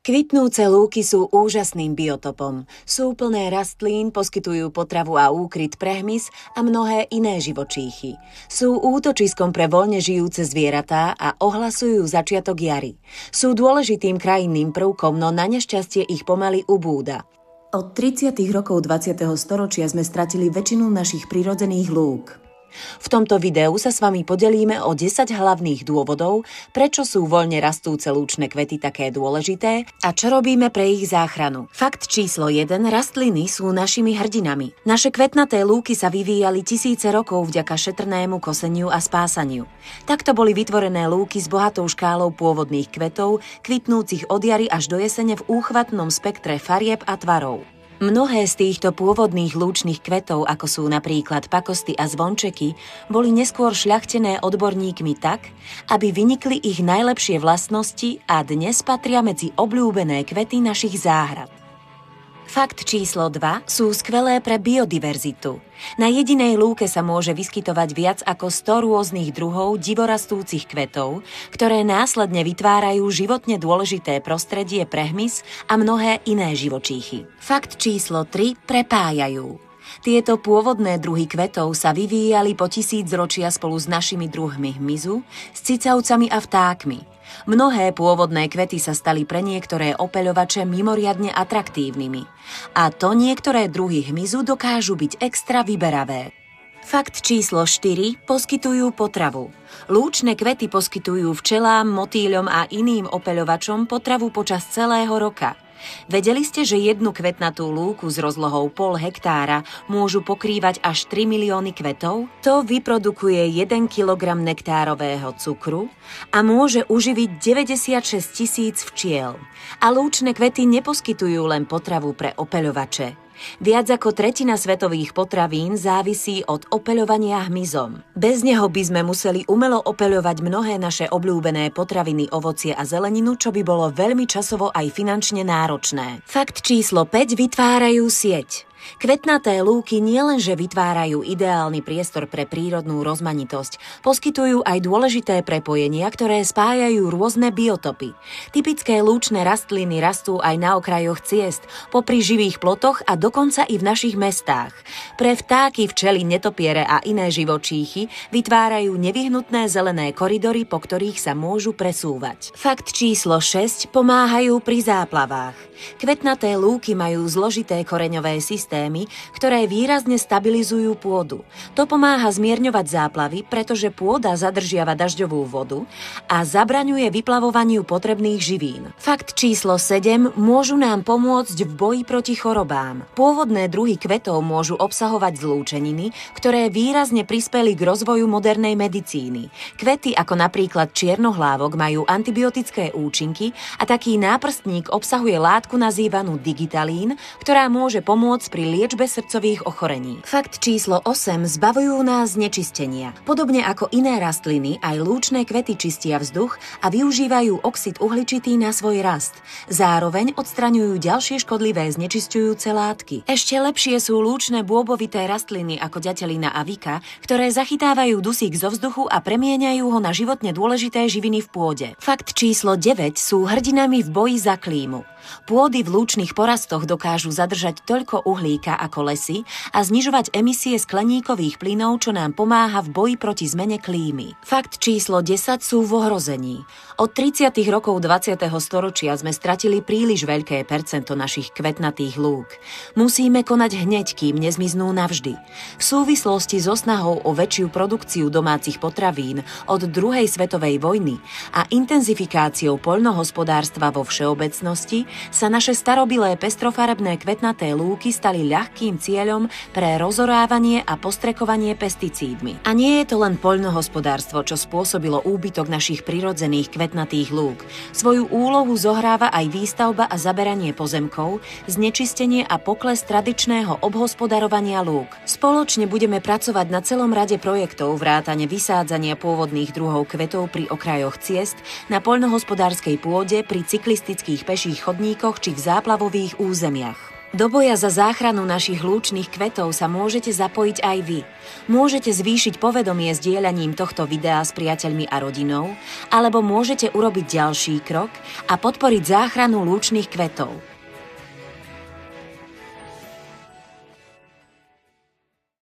Kvitnúce lúky sú úžasným biotopom. Sú plné rastlín, poskytujú potravu a úkryt pre hmyz a mnohé iné živočíchy. Sú útočiskom pre voľne žijúce zvieratá a ohlasujú začiatok jary. Sú dôležitým krajinným prvkom, no na nešťastie ich pomaly ubúda. Od 30. rokov 20. storočia sme stratili väčšinu našich prirodzených lúk. V tomto videu sa s vami podelíme o 10 hlavných dôvodov, prečo sú voľne rastúce lúčne kvety také dôležité a čo robíme pre ich záchranu. Fakt číslo 1. Rastliny sú našimi hrdinami. Naše kvetnaté lúky sa vyvíjali tisíce rokov vďaka šetrnému koseniu a spásaniu. Takto boli vytvorené lúky s bohatou škálou pôvodných kvetov, kvitnúcich od jary až do jesene v úchvatnom spektre farieb a tvarov. Mnohé z týchto pôvodných lúčnych kvetov, ako sú napríklad pakosty a zvončeky, boli neskôr šľachtené odborníkmi tak, aby vynikli ich najlepšie vlastnosti a dnes patria medzi obľúbené kvety našich záhrad. Fakt číslo 2 sú skvelé pre biodiverzitu. Na jedinej lúke sa môže vyskytovať viac ako 100 rôznych druhov divorastúcich kvetov, ktoré následne vytvárajú životne dôležité prostredie pre hmyz a mnohé iné živočíchy. Fakt číslo 3 prepájajú. Tieto pôvodné druhy kvetov sa vyvíjali po tisícročia spolu s našimi druhmi hmyzu, s cicavcami a vtákmi. Mnohé pôvodné kvety sa stali pre niektoré opeľovače mimoriadne atraktívnymi. A to niektoré druhy hmyzu dokážu byť extra vyberavé. Fakt číslo 4 poskytujú potravu. Lúčne kvety poskytujú včelám, motýľom a iným opeľovačom potravu počas celého roka. Vedeli ste, že jednu kvetnatú lúku s rozlohou 0,5 hektára môžu pokrývať až 3 milióny kvetov? To vyprodukuje 1 kilogram nektárového cukru a môže uživiť 96 000 včiel. A lúčne kvety neposkytujú len potravu pre opeľovače. Viac ako tretina svetových potravín závisí od opeľovania hmyzom. Bez neho by sme museli umelo opeľovať mnohé naše obľúbené potraviny, ovocie a zeleninu, čo by bolo veľmi časovo aj finančne náročné. Fakt číslo 5 vytvárajú sieť. Kvetnaté lúky nielenže vytvárajú ideálny priestor pre prírodnú rozmanitosť, poskytujú aj dôležité prepojenia, ktoré spájajú rôzne biotopy. Typické lúčne rastliny rastú aj na okrajoch ciest, popri živých plotoch a dokonca i v našich mestách. Pre vtáky, včely, netopiere a iné živočíchy vytvárajú nevyhnutné zelené koridory, po ktorých sa môžu presúvať. Fakt číslo 6 pomáhajú pri záplavách. Kvetnaté lúky majú zložité koreňové systémy, ktoré výrazne stabilizujú pôdu. To pomáha zmierňovať záplavy, pretože pôda zadržiava dažďovú vodu a zabraňuje vyplavovaniu potrebných živín. Fakt číslo 7 môžu nám pomôcť v boji proti chorobám. Pôvodné druhy kvetov môžu obsahovať zlúčeniny, ktoré výrazne prispeli k rozvoju modernej medicíny. Kvety ako napríklad čiernohlávok majú antibiotické účinky a taký náprstník obsahuje látku nazývanú digitalín, ktorá môže pomôcť pri liečbe srdcových ochorení. Fakt číslo 8 zbavujú nás znečistenia. Podobne ako iné rastliny, aj lúčne kvety čistia vzduch a využívajú oxid uhličitý na svoj rast. Zároveň odstraňujú ďalšie škodlivé znečisťujúce látky. Ešte lepšie sú lúčne bôbovité rastliny ako ďatelina a vika, ktoré zachytávajú dusík zo vzduchu a premieňajú ho na životne dôležité živiny v pôde. Fakt číslo 9 sú hrdinami v boji za klímu. Pôdy v lúčnych porastoch dokážu zadržať toľko uhlíka ako lesy a znižovať emisie skleníkových plynov, čo nám pomáha v boji proti zmene klímy. Fakt číslo 10 sú v ohrození. Od 30. rokov 20. storočia sme stratili príliš veľké percento našich kvetnatých lúk. Musíme konať hneď, kým nezmiznú navždy. V súvislosti so snahou o väčšiu produkciu domácich potravín od druhej svetovej vojny a intenzifikáciou poľnohospodárstva vo všeobecnosti sa naše starobilé pestrofarebné kvetnaté lúky stali ľahkým cieľom pre rozorávanie a postrekovanie pesticídmi. A nie je to len poľnohospodárstvo, čo spôsobilo úbytok našich prirodzených kvetnatých lúk. Svoju úlohu zohráva aj výstavba a zaberanie pozemkov, znečistenie a pokles tradičného obhospodarovania lúk. Spoločne budeme pracovať na celom rade projektov vrátane vysádzania pôvodných druhov kvetov pri okrajoch ciest, na poľnohospodárskej pôde, pri cyklistických peších chodníkoch či v záplavových územiach. Do boja za záchranu našich lúčnych kvetov sa môžete zapojiť aj vy. Môžete zvýšiť povedomie zdieľaním tohto videa s priateľmi a rodinou, alebo môžete urobiť ďalší krok a podporiť záchranu lúčnych kvetov.